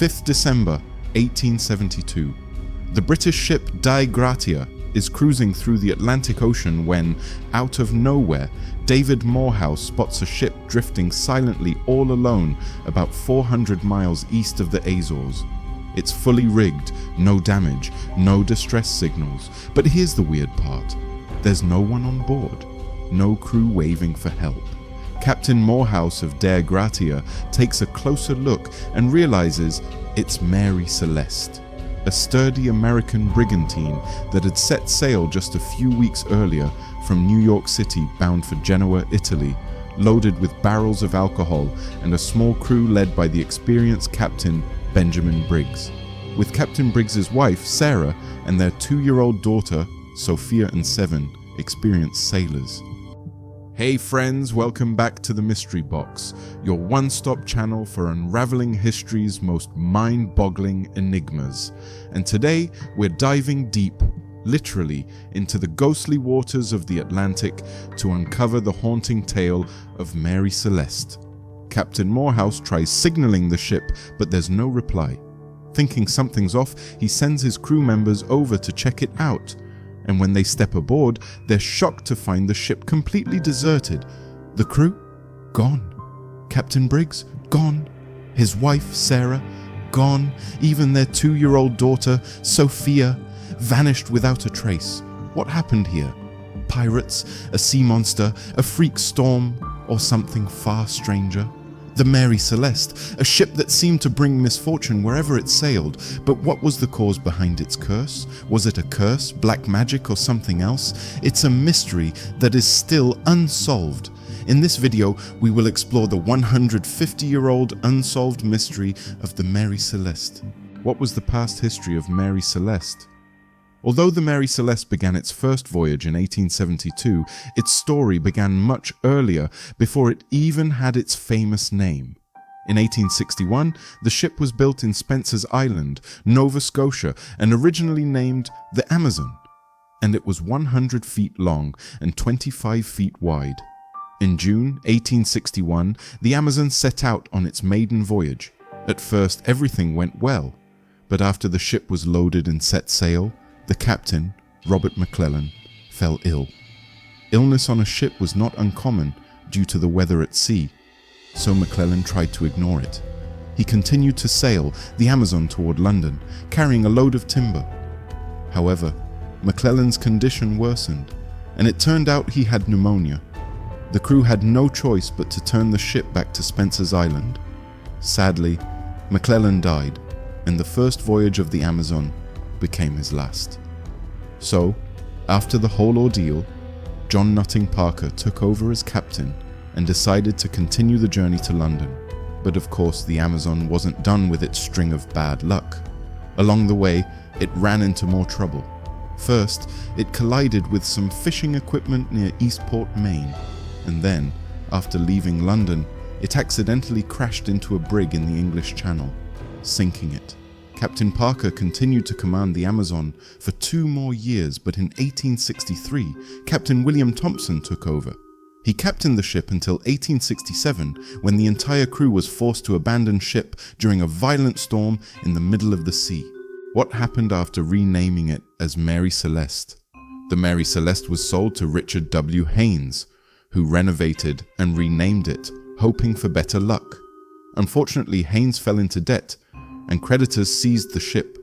5th December 1872. The British ship Dei Gratia is cruising through the Atlantic Ocean when, out of nowhere, David Morehouse spots a ship drifting silently all alone about 400 miles east of the Azores. It's fully rigged, no damage, no distress signals. But here's the weird part. There's no one on board, no crew waving for help. Captain Morehouse of Dei Gratia takes a closer look and realizes it's Mary Celeste, a sturdy American brigantine that had set sail just a few weeks earlier from New York City bound for Genoa, Italy, loaded with barrels of alcohol and a small crew led by the experienced Captain Benjamin Briggs. With Captain Briggs's wife, Sarah, and their 2-year-old daughter, Sophia and 7, experienced sailors. Hey friends, welcome back to the Mystery Box, your one-stop channel for unraveling history's most mind-boggling enigmas. And today, we're diving deep, literally, into the ghostly waters of the Atlantic to uncover the haunting tale of Mary Celeste. Captain Morehouse tries signaling the ship, but there's no reply. Thinking something's off, he sends his crew members over to check it out. And when they step aboard, they're shocked to find the ship completely deserted. The crew? Gone. Captain Briggs? Gone. His wife, Sarah? Gone. Even their 2-year-old daughter, Sophia, vanished without a trace. What happened here? Pirates? A sea monster? A freak storm? Or something far stranger? The Mary Celeste, a ship that seemed to bring misfortune wherever it sailed, but what was the cause behind its curse? Was it a curse, black magic, or something else? It's a mystery that is still unsolved. In this video, we will explore the 150-year-old unsolved mystery of the Mary Celeste. What was the past history of Mary Celeste? Although the Mary Celeste began its first voyage in 1872, its story began much earlier, before it even had its famous name. In 1861, the ship was built in Spencer's Island, Nova Scotia, and originally named the Amazon. And it was 100 feet long and 25 feet wide. In June 1861, the Amazon set out on its maiden voyage. At first, everything went well, but after the ship was loaded and set sail, the captain, Robert McClellan, fell ill. Illness on a ship was not uncommon due to the weather at sea, so McClellan tried to ignore it. He continued to sail the Amazon toward London, carrying a load of timber. However, McClellan's condition worsened, and it turned out he had pneumonia. The crew had no choice but to turn the ship back to Spencer's Island. Sadly, McClellan died, and the first voyage of the Amazon became his last. So, after the whole ordeal, John Nutting Parker took over as captain and decided to continue the journey to London. But of course, the Amazon wasn't done with its string of bad luck. Along the way, it ran into more trouble. First, it collided with some fishing equipment near Eastport, Maine, and then, after leaving London, it accidentally crashed into a brig in the English Channel, sinking it. Captain Parker continued to command the Amazon for 2 more years, but in 1863, Captain William Thompson took over. He captained the ship until 1867, when the entire crew was forced to abandon ship during a violent storm in the middle of the sea. What happened after renaming it as Mary Celeste? The Mary Celeste was sold to Richard W. Haynes, who renovated and renamed it, hoping for better luck. Unfortunately, Haynes fell into debt, and creditors seized the ship.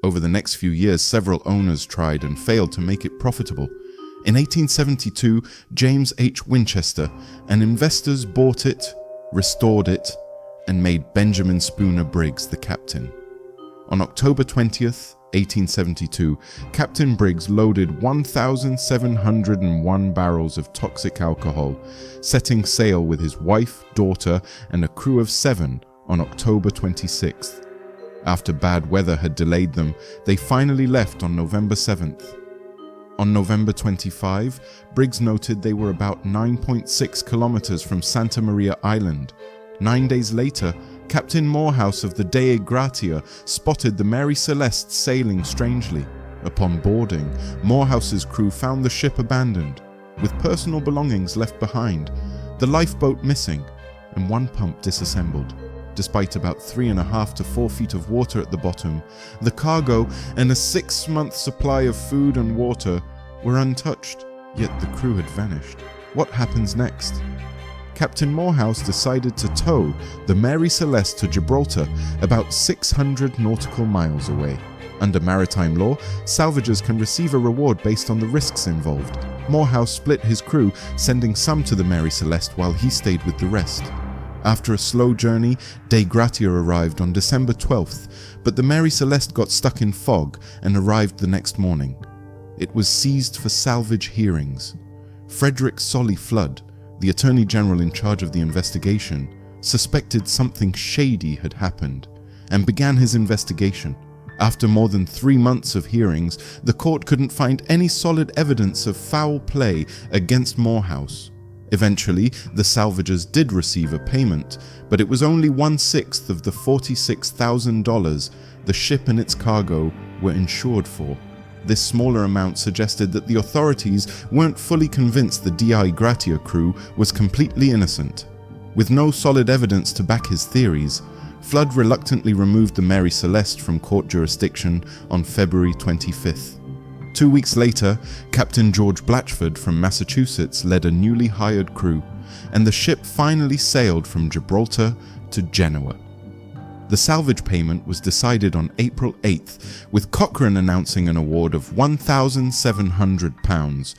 Over the next few years, several owners tried and failed to make it profitable. In 1872, James H. Winchester and investors bought it, restored it, and made Benjamin Spooner Briggs the captain. On October 20th, 1872, Captain Briggs loaded 1,701 barrels of toxic alcohol, setting sail with his wife, daughter, and a crew of 7 on October 26th. After bad weather had delayed them, they finally left on November 7th. On November 25, Briggs noted they were about 9.6 kilometers from Santa Maria Island. 9 days later, Captain Morehouse of the Dei Gratia spotted the Mary Celeste sailing strangely. Upon boarding, Morehouse's crew found the ship abandoned, with personal belongings left behind, the lifeboat missing, and one pump disassembled. Despite about 3.5 to 4 feet of water at the bottom, the cargo and a 6-month supply of food and water were untouched, yet the crew had vanished. What happens next? Captain Morehouse decided to tow the Mary Celeste to Gibraltar, about 600 nautical miles away. Under maritime law, salvagers can receive a reward based on the risks involved. Morehouse split his crew, sending some to the Mary Celeste while he stayed with the rest. After a slow journey, Dei Gratia arrived on December 12th, but the Mary Celeste got stuck in fog and arrived the next morning. It was seized for salvage hearings. Frederick Solly Flood, the Attorney General in charge of the investigation, suspected something shady had happened and began his investigation. After more than 3 months of hearings, the court couldn't find any solid evidence of foul play against Morehouse. Eventually, the salvagers did receive a payment, but it was only 1/6 of the $46,000 the ship and its cargo were insured for. This smaller amount suggested that the authorities weren't fully convinced the Dei Gratia crew was completely innocent. With no solid evidence to back his theories, Flood reluctantly removed the Mary Celeste from court jurisdiction on February 25th. 2 weeks later, Captain George Blatchford from Massachusetts led a newly hired crew, and the ship finally sailed from Gibraltar to Genoa. The salvage payment was decided on April 8th, with Cochrane announcing an award of £1,700,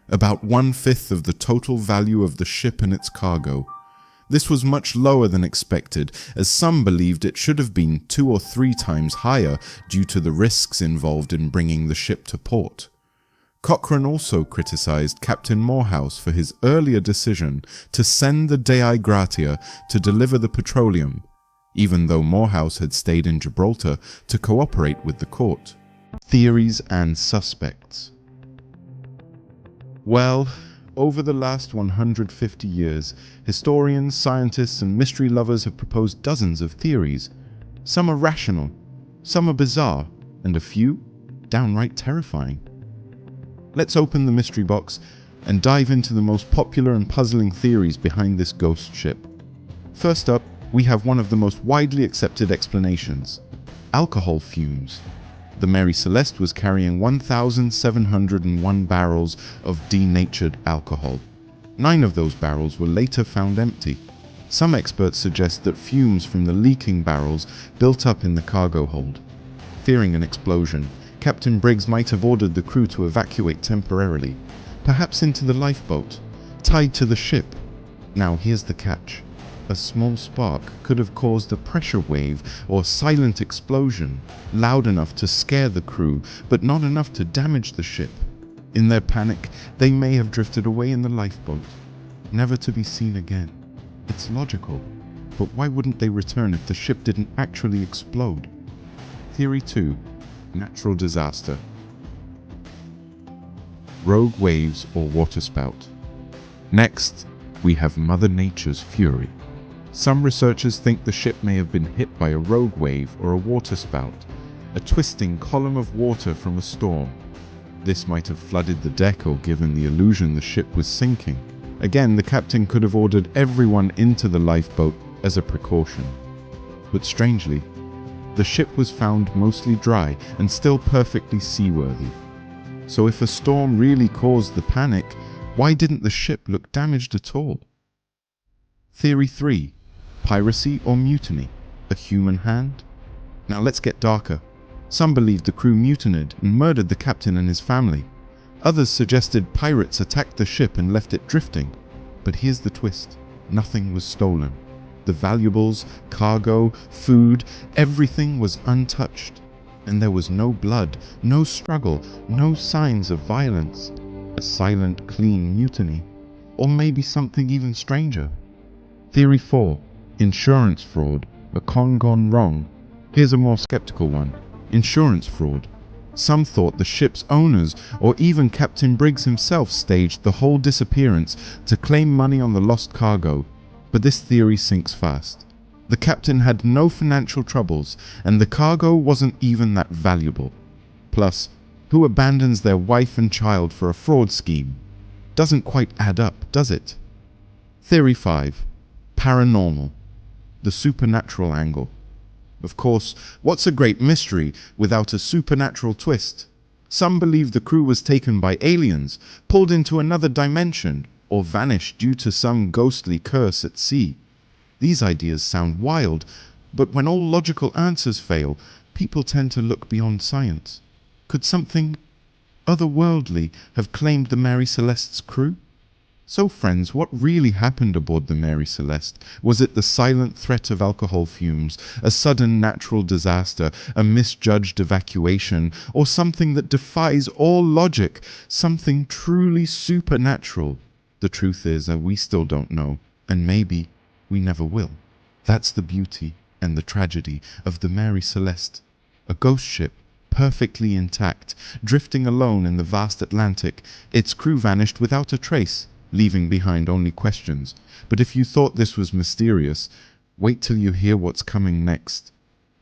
about 1/5 of the total value of the ship and its cargo. This was much lower than expected, as some believed it should have been 2 or 3 times higher due to the risks involved in bringing the ship to port. Cochrane also criticized Captain Morehouse for his earlier decision to send the Dei Gratia to deliver the petroleum, even though Morehouse had stayed in Gibraltar to cooperate with the court. Theories and suspects. Well, over the last 150 years, historians, scientists, and mystery lovers have proposed dozens of theories. Some are rational, some are bizarre, and a few downright terrifying. Let's open the mystery box and dive into the most popular and puzzling theories behind this ghost ship. First up, we have one of the most widely accepted explanations: alcohol fumes. The Mary Celeste was carrying 1,701 barrels of denatured alcohol. 9 of those barrels were later found empty. Some experts suggest that fumes from the leaking barrels built up in the cargo hold. Fearing an explosion, Captain Briggs might have ordered the crew to evacuate temporarily, perhaps into the lifeboat, tied to the ship. Now here's the catch. A small spark could have caused a pressure wave or silent explosion, loud enough to scare the crew, but not enough to damage the ship. In their panic, they may have drifted away in the lifeboat, never to be seen again. It's logical, but why wouldn't they return if the ship didn't actually explode? Theory 2. Natural disaster. Rogue waves or waterspout. Next, we have Mother Nature's fury. Some researchers think the ship may have been hit by a rogue wave or a waterspout, a twisting column of water from a storm. This might have flooded the deck or given the illusion the ship was sinking. Again, the captain could have ordered everyone into the lifeboat as a precaution. But strangely, the ship was found mostly dry and still perfectly seaworthy. So if a storm really caused the panic, why didn't the ship look damaged at all? Theory 3. Piracy or mutiny? A human hand? Now let's get darker. Some believed the crew mutinied and murdered the captain and his family. Others suggested pirates attacked the ship and left it drifting. But here's the twist. Nothing was stolen. The valuables, cargo, food, everything was untouched. And there was no blood, no struggle, no signs of violence. A silent, clean mutiny. Or maybe something even stranger. Theory 4. Insurance fraud. A con gone wrong. Here's a more skeptical one. Insurance fraud. Some thought the ship's owners or even Captain Briggs himself staged the whole disappearance to claim money on the lost cargo. But this theory sinks fast. The captain had no financial troubles and the cargo wasn't even that valuable. Plus, who abandons their wife and child for a fraud scheme? Doesn't quite add up, does it? Theory 5. Paranormal. the supernatural angle. Of course, what's a great mystery without a supernatural twist? Some believe the crew was taken by aliens, pulled into another dimension, or vanished due to some ghostly curse at sea. These ideas sound wild, but when all logical answers fail, people tend to look beyond science. Could something otherworldly have claimed the Mary Celeste's crew? So friends, what really happened aboard the Mary Celeste? Was it the silent threat of alcohol fumes, a sudden natural disaster, a misjudged evacuation, or something that defies all logic, something truly supernatural? The truth is that we still don't know, and maybe we never will. That's the beauty and the tragedy of the Mary Celeste, a ghost ship perfectly intact, drifting alone in the vast Atlantic. Its crew vanished without a trace, leaving behind only questions. But if you thought this was mysterious, wait till you hear what's coming next.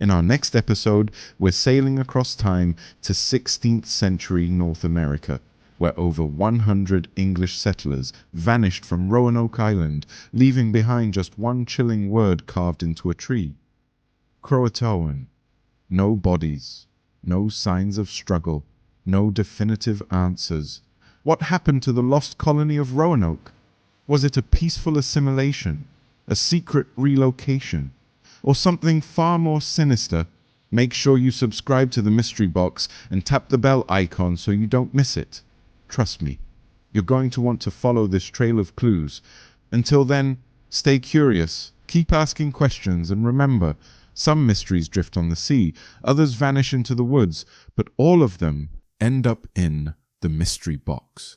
In our next episode, we're sailing across time to 16th century North America, where over 100 English settlers vanished from Roanoke Island, leaving behind just one chilling word carved into a tree: Croatoan. No bodies, no signs of struggle, no definitive answers. What happened to the lost colony of Roanoke? Was it a peaceful assimilation, a secret relocation, or something far more sinister? Make sure you subscribe to the Mystery Box and tap the bell icon so you don't miss it. Trust me, you're going to want to follow this trail of clues. Until then, stay curious, keep asking questions, and remember, some mysteries drift on the sea, others vanish into the woods, but all of them end up in the Mystery Box.